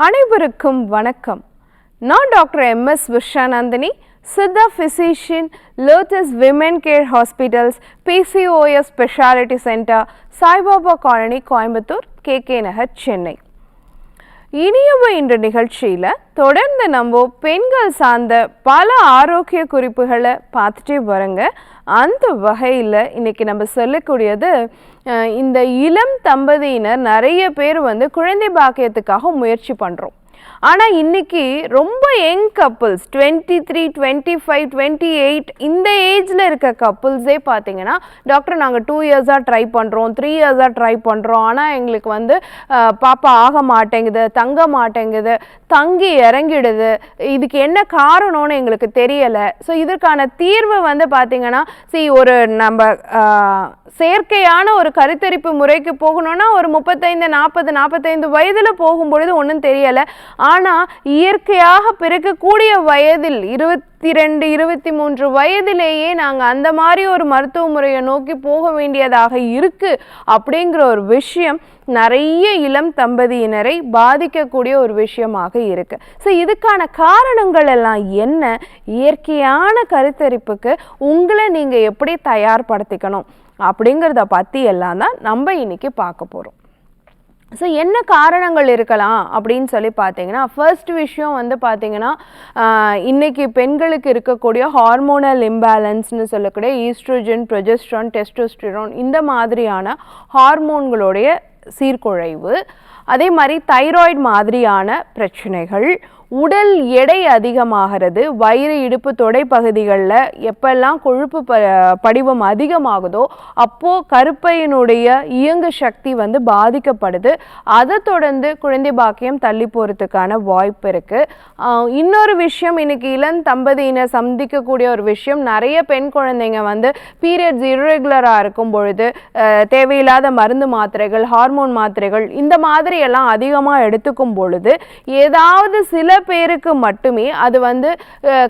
அனைவருக்கும் வணக்கம். நான் doctor MS Vishanandhini, Siddha physician, lotus women care hospitals, PCOS speciality centre, Saibaba colony, Coimbatore, KK Nagar, Chennai. இனியவை என்ற நிகழ்ச்சியில் தொடர்ந்து நம்ம பெண்கள் சார்ந்த பல ஆரோக்கிய குறிப்புகளை பார்த்துட்டே வரங்க. அந்த வகையில் இன்றைக்கி நம்ம சொல்லக்கூடியது, இந்த இளம் தம்பதியினர் நிறைய பேர் குழந்தை பாக்கியத்துக்காக முயற்சி பண்ணுறோம். ஆனால் இன்றைக்கி ரொம்ப யங் கப்புள்ஸ் 23, 25, 28 இந்த ஏஜில் இருக்க கப்புள்ஸே பார்த்திங்கன்னா, டாக்டர் நாங்கள் 2 இயர்ஸாக ட்ரை பண்ணுறோம், 3 இயர்ஸாக ட்ரை பண்ணுறோம், ஆனால் எங்களுக்கு பாப்பா ஆக மாட்டேங்குது, தங்க மாட்டேங்குது, தங்கி இறங்கிடுது, இதுக்கு என்ன காரணம்னு எங்களுக்கு தெரியலை. ஸோ இதற்கான தீர்வு பார்த்திங்கன்னா, ஒரு நம்ம செயற்கையான ஒரு கருத்தரிப்பு முறைக்கு போகணுன்னா ஒரு 35, 40, 45 வயதில் போகும்பொழுது ஒன்றும் தெரியலை. ஆனால் இயற்கையாக பிறக்கக்கூடிய வயதில் 22, 23 வயதிலேயே நாங்கள் அந்த மாதிரி ஒரு மருத்துவ முறையை நோக்கி போக வேண்டியதாக இருக்குது அப்படிங்கிற ஒரு விஷயம் நிறைய இளம் தம்பதியினரை பாதிக்கக்கூடிய ஒரு விஷயமாக இருக்குது. ஸோ இதுக்கான காரணங்கள் எல்லாம் என்ன, இயற்கையான கருத்தரிப்புக்கு உங்களை நீங்கள் எப்படி தயார்படுத்திக்கணும் அப்படிங்கிறத பற்றி எல்லாம் தான் நம்ம இன்னைக்கு பார்க்க போகிறோம். ஸோ என்ன காரணங்கள் இருக்கலாம் அப்படின்னு சொல்லி பார்த்தீங்கன்னா, ஃபர்ஸ்ட் விஷயம் பார்த்தீங்கன்னா, இன்றைக்கி பெண்களுக்கு இருக்கக்கூடிய ஹார்மோனல் இம்பேலன்ஸ்னு சொல்லக்கூடிய ஈஸ்ட்ரோஜன், ப்ரொஜெஸ்ட்ரான், டெஸ்டோஸ்டிரோன் இந்த மாதிரியான ஹார்மோன்களுடைய சீர்குலைவு, அதே மாதிரி தைராய்டு மாதிரியான பிரச்சனைகள், உடல் எடை அதிகமாகிறது, வயிறு, இடுப்பு, தொடை பகுதிகளில் எப்பெல்லாம் கொழுப்பு படிவம் அதிகமாகுதோ அப்போது கருப்பையினுடைய இயங்கு சக்தி பாதிக்கப்படுது. அதை தொடர்ந்து குழந்தை பாக்கியம் தள்ளி போகிறதுக்கான வாய்ப்பு இருக்குது. இன்னொரு விஷயம், இன்றைக்கி இளம் தம்பதியினர் சந்திக்கக்கூடிய ஒரு விஷயம், நிறைய பெண் குழந்தைங்க பீரியட்ஸ் இர்ரெகுலராக இருக்கும் பொழுது தேவையில்லாத மருந்து மாத்திரைகள், ஹார்மோன் மாத்திரைகள் இந்த மாதிரியெல்லாம் அதிகமாக எடுத்துக்கும் பொழுது ஏதாவது சில பேருக்கு மட்டுமே அது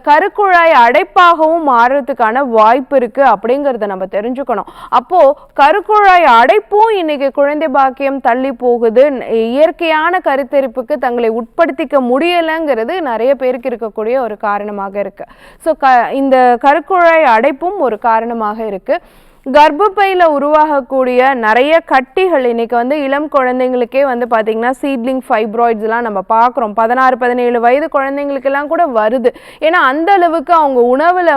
கருக்குழாய் அடைப்பாகவும் மாறுறதுக்கான வாய்ப்பு இருக்கு அப்படிங்கறத நம்ம தெரிஞ்சுக்கணும். அப்போ கருக்குழாய் அடைப்பும் இன்னைக்கு குழந்தை பாக்கியம் தள்ளி போகுது, இயற்கையான கருத்தரிப்புக்கு தங்களை உட்படுத்திக்க முடியலைங்கிறது நிறைய பேருக்கு இருக்கக்கூடிய ஒரு காரணமாக இருக்கு. ஸோ இந்த கருக்குழாய் அடைப்பும் ஒரு காரணமாக இருக்கு. கர்ப்பப்பையில் உருவாகக்கூடிய நிறைய கட்டிகள் இன்னைக்கு இளம் குழந்தைங்களுக்கே பார்த்தீங்கன்னா சீட்லிங் ஃபைப்ராய்ட்ஸ்லாம் நம்ம பார்க்குறோம். 16, 17 வயது குழந்தைங்களுக்கெல்லாம் கூட வருது. ஏன்னா அந்த அளவுக்கு அவங்க உணவில்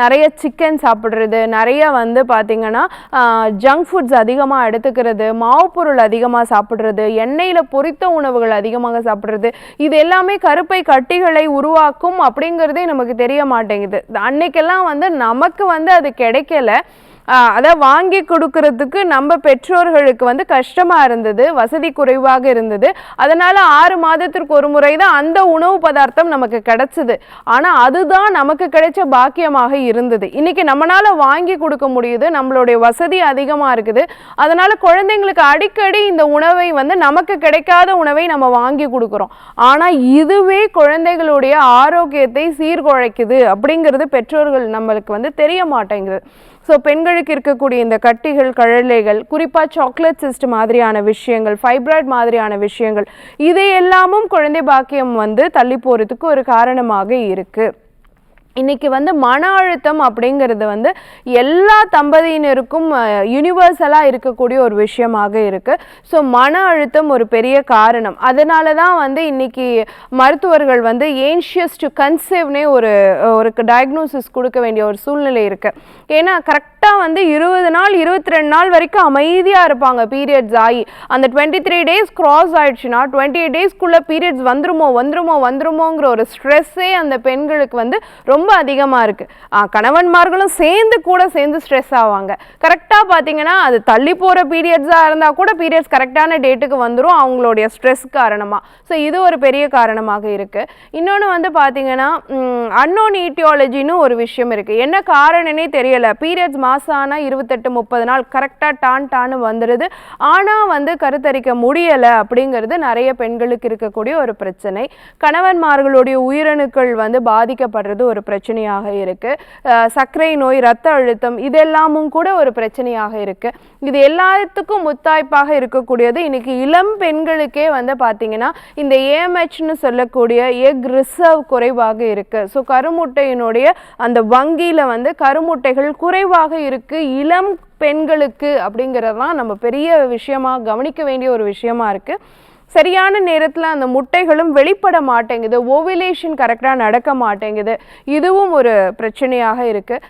நிறைய சிக்கன் சாப்பிட்றது, நிறைய பார்த்தீங்கன்னா ஜங்க் ஃபுட்ஸ் அதிகமாக எடுத்துக்கிறது, மாவு பொருள் அதிகமாக சாப்பிட்றது, எண்ணெயில் பொரித்த உணவுகள் அதிகமாக சாப்பிட்றது, இது எல்லாமே கருப்பை கட்டிகளை உருவாக்கும் அப்படிங்கிறதே நமக்கு தெரிய மாட்டேங்குது. அன்னைக்கெல்லாம் நமக்கு அது கிடைக்கல, அதை வாங்கி கொடுக்கறதுக்கு நம்ம பெற்றோர்களுக்கு கஷ்டமாக இருந்தது, வசதி குறைவாக இருந்தது. அதனால் 6 மாதத்திற்கு ஒரு முறை தான் அந்த உணவு பதார்த்தம் நமக்கு கிடைச்சிது. ஆனால் அதுதான் நமக்கு கிடைச்ச பாக்கியமாக இருந்தது. இன்றைக்கி நம்மளால் வாங்கி கொடுக்க முடியுது, நம்மளுடைய வசதி அதிகமாக இருக்குது. அதனால் குழந்தைங்களுக்கு அடிக்கடி இந்த உணவை நமக்கு கிடைக்காத உணவை நம்ம வாங்கி கொடுக்குறோம். ஆனால் இதுவே குழந்தைகளுடைய ஆரோக்கியத்தை சீர்குலைக்குது அப்படிங்கிறது பெற்றோர்கள் நம்மளுக்கு தெரிய மாட்டேங்குது. ஸோ பெண்களுக்கு இருக்கக்கூடிய இந்த கட்டிகள், கழலைகள், குறிப்பாக சாக்லேட் சிஸ்ட் மாதிரியான விஷயங்கள், ஃபைப்ராய்ட் மாதிரியான விஷயங்கள், இதையெல்லாமும் குழந்தை பாக்கியம் தள்ளி போகிறதுக்கு ஒரு காரணமாக இருக்குது. இன்றைக்கி மன அழுத்தம் அப்படிங்கிறது எல்லா தம்பதியினருக்கும் யூனிவர்சலாக இருக்கக்கூடிய ஒரு விஷயமாக இருக்குது. ஸோ மன அழுத்தம் ஒரு பெரிய காரணம். அதனால தான் இன்றைக்கி மருத்துவர்கள் ஏன்ஷியஸ் டு கன்சீவ்னே ஒரு டயக்னோசிஸ் கொடுக்க வேண்டிய ஒரு சூழ்நிலை இருக்குது. ஏன்னா கரெக்டாக 20 நாள் 22 நாள் வரைக்கும் அமைதியாக இருப்பாங்க பீரியட்ஸ் ஆகி. அந்த 23 டேஸ் கிராஸ் ஆயிடுச்சுன்னா 28 டேஸ்க்குள்ளே பீரியட்ஸ் வந்துருமோங்கிற ஒரு ஸ்ட்ரெஸ்ஸே அந்த பெண்களுக்கு ரொம்ப அதிகமாக இருக்குது. கணவன்மார்களும் சேர்ந்து ஸ்ட்ரெஸ் ஆவாங்க. கரெக்டாக பார்த்தீங்கன்னா அது தள்ளி போகிற பீரியட்ஸாக இருந்தால் கூட பீரியட்ஸ் கரெக்டான டேட்டுக்கு வந்துடும் அவங்களுடைய ஸ்ட்ரெஸ் காரணமாக. ஸோ இது ஒரு பெரிய காரணமாக இருக்குது. இன்னொன்று பார்த்தீங்கன்னா அன்னோன் ஈட்டியாலஜின்னு ஒரு விஷயம் இருக்குது. என்ன காரணம்னே தெரியலை, பீரியட்ஸ் மாதம் ஆனால் 28, 30 நாள் கரெக்டாக டான்னு வந்துடுது. ஆனால் கருத்தரிக்க முடியலை அப்படிங்கிறது நிறைய பெண்களுக்கு இருக்கக்கூடிய ஒரு பிரச்சனை. கணவன்மார்களுடைய உயிரணுக்கள் பாதிக்கப்படுறது ஒரு பிரச்சனை. பிரச்சனையாக இருக்குது. சர்க்கரை நோய், இரத்த அழுத்தம் இதெல்லாமும் கூட ஒரு பிரச்சனையாக இருக்குது. இது எல்லாத்துக்கும் முத்தாய்ப்பாக இருக்கக்கூடியது இன்னைக்கு இளம் பெண்களுக்கே வந்து பார்த்திங்கன்னா இந்த ஏஎம்ஹெச்னு சொல்லக்கூடிய எக் ரிசர்வ் குறைவாக இருக்குது. ஸோ கருமுட்டையினுடைய அந்த வங்கியில் வந்து கருமுட்டைகள் குறைவாக இருக்குது இளம் பெண்களுக்கு அப்படிங்கிறதுலாம் நம்ம பெரிய விஷயமாக கவனிக்க வேண்டிய ஒரு விஷயமா இருக்குது. சரியான நேரத்தில் அந்த முட்டைகளும் வெளிப்பட மாட்டேங்குது, ஓவிலேஷன் கரெக்டாக நடக்க மாட்டேங்குது, இதுவும் ஒரு பிரச்சனையாக இருக்குது.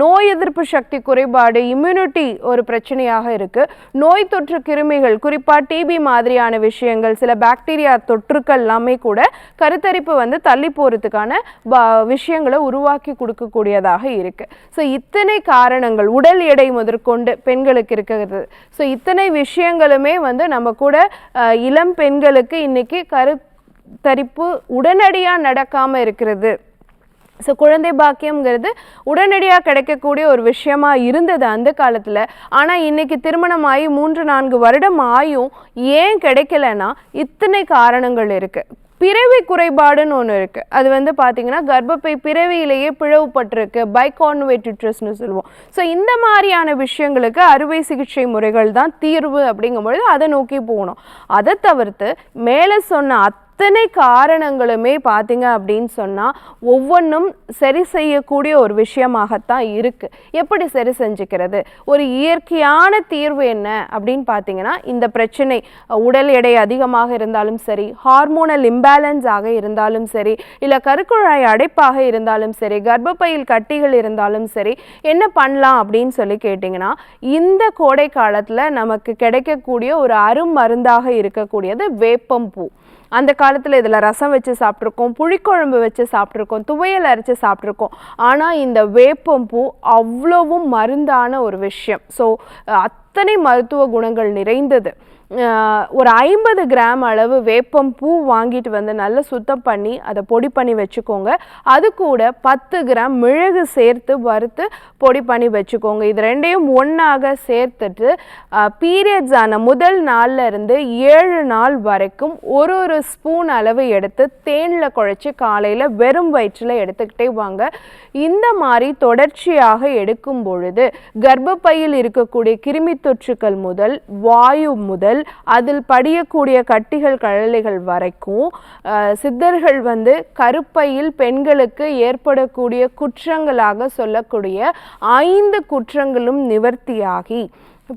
நோய் எதிர்ப்பு சக்தி குறைபாடு, இம்யூனிட்டி ஒரு பிரச்சனையாக இருக்குது. நோய் தொற்று கிருமிகள், குறிப்பாக டிபி மாதிரியான விஷயங்கள், சில பாக்டீரியா தொற்றுக்கள் எல்லாமே கூட கருத்தரிப்பு வந்து தள்ளி போகிறதுக்கான விஷயங்களை உருவாக்கி கொடுக்கக்கூடியதாக இருக்குது. ஸோ இத்தனை காரணங்கள், உடல் எடை முதற்கொண்டு பெண்களுக்கு இருக்கிறது. ஸோ இத்தனை விஷயங்களுமே வந்து நம்ம கூட இளம் பெண்களுக்கு இன்னைக்கு கருத்தரிப்பு உடனடியாக நடக்காமல் இருக்கிறது. ஸோ குழந்தை பாக்கியம்ங்கிறது உடனடியாக கிடைக்கக்கூடிய ஒரு விஷயமா இருந்தது அந்த காலத்தில். ஆனால் இன்றைக்கி திருமணமாகி 3-4 வருடம் ஆயும் ஏன் கிடைக்கலன்னா இத்தனை காரணங்கள் இருக்குது. பிறவி குறைபாடுன்னு ஒன்று இருக்குது. அது வந்து பார்த்திங்கன்னா கர்ப்பப்பை பிறவியிலேயே பிளவுபட்டிருக்கு, பைகான்வேட்டிட்ரஸ்னு சொல்லுவோம். ஸோ இந்த மாதிரியான விஷயங்களுக்கு அறுவை சிகிச்சை முறைகள் தான் தீர்வு அப்படிங்கும்பொழுது அதை நோக்கி போகணும். அதை தவிர்த்து மேலே சொன்ன அத்தனை காரணங்களுமே பார்த்திங்க அப்படின்னு சொன்னால் ஒவ்வொன்றும் சரி செய்யக்கூடிய ஒரு விஷயமாகத்தான் இருக்குது. எப்படி சரி செஞ்சுக்கிறது? ஒரு இயற்கையான தீர்வு என்ன அப்படின்னு பார்த்தீங்கன்னா இந்த பிரச்சனை உடல் எடை அதிகமாக இருந்தாலும் சரி, ஹார்மோனல் இம்பேலன்ஸ் ஆக இருந்தாலும் சரி, இல்லை கருக்குழாய் அடைப்பாக இருந்தாலும் சரி, கர்ப்பப்பையில் கட்டிகள் இருந்தாலும் சரி, என்ன பண்ணலாம் அப்படின்னு சொல்லி கேட்டிங்கன்னா இந்த கோடை காலத்தில் நமக்கு கிடைக்கக்கூடிய ஒரு அருமருந்தாக இருக்கக்கூடியது வேப்பம்பூ. அந்த காலத்தில் இதில் ரசம் வச்சு சாப்பிட்ருக்கோம், புளிக்குழம்பு வச்சு சாப்பிட்ருக்கோம், துவையல் அரைச்சி சாப்பிட்ருக்கோம். ஆனால் இந்த வேப்பம்பூ அவ்வளவும் மருந்தான ஒரு விஷயம். ஸோ அத்தனை மருத்துவ குணங்கள் நிறைந்தது. ஒரு 50 கிராம் அளவு வேப்பம் பூ வாங்கிட்டு வந்து நல்லா சுத்தம் பண்ணி அதை பொடி பண்ணி வச்சுக்கோங்க. அது கூட 10 கிராம் மிளகு சேர்த்து வறுத்து பொடி பண்ணி வச்சுக்கோங்க. இது ரெண்டையும் ஒன்றாக சேர்த்துட்டு பீரியட்ஸ் ஆன முதல் நாளில் இருந்து 7 நாள் வரைக்கும் ஒரு ஸ்பூன் அளவு எடுத்து தேனில் குழைச்சி காலையில் வெறும் வயிற்றில் எடுத்துக்கிட்டே வாங்க. இந்த மாதிரி தொடர்ச்சியாக எடுக்கும் பொழுது கர்ப்பப்பையில் இருக்கக்கூடிய கிருமி தொற்றுக்கள் முதல், வாயு முதல், அதில் படியக்கூடிய கட்டிகள் கழலைகள் வரைக்கும் சித்தர்கள் வந்து கருப்பையில் பெண்களுக்கு ஏற்படக்கூடிய குற்றங்களாக சொல்லக்கூடிய 5 குற்றங்களும் நிவர்த்தியாகி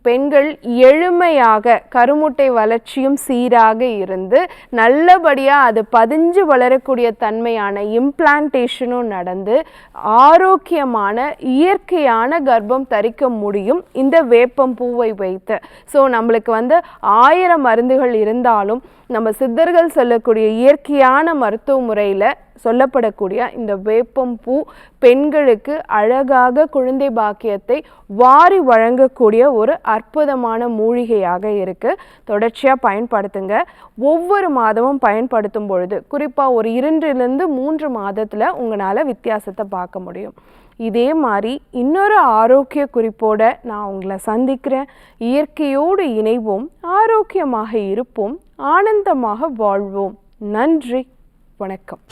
பெண்கள் எளிமையாக கருமுட்டை வளர்ச்சியும் சீராக இருந்து நல்லபடியாக அது பதிஞ்சு வளரக்கூடிய தன்மையான இம்ப்ளான்டேஷனும் நடந்து ஆரோக்கியமான இயற்கையான கர்ப்பம் தரிக்க முடியும் இந்த வேப்பம் பூவை வைத்து. ஸோ நம்மளுக்கு வந்து 1000 மருந்துகள் இருந்தாலும் நம்ம சித்தர்கள் சொல்லக்கூடிய இயற்கையான மருத்துவ முறையில் சொல்லப்படக்கூடிய இந்த வேப்பம் பூ பெண்களுக்கு அழகாக குழந்தை பாக்கியத்தை வாரி வழங்கக்கூடிய ஒரு அற்புதமான மூலிகையாக இருக்குது. தொடர்ச்சியாக பயன்படுத்துங்க. ஒவ்வொரு மாதமும் பயன்படுத்தும் பொழுது குறிப்பாக ஒரு 2-3 மாதத்தில் உங்களால் வித்தியாசத்தை பார்க்க முடியும். இதே மாதிரி இன்னொரு ஆரோக்கிய குறிப்போடு நான் உங்களை சந்திக்கிறேன். இயற்கையோடு இணைவோம், ஆரோக்கியமாக இருப்போம், ஆனந்தமாக வாழ்வோம். நன்றி, வணக்கம்.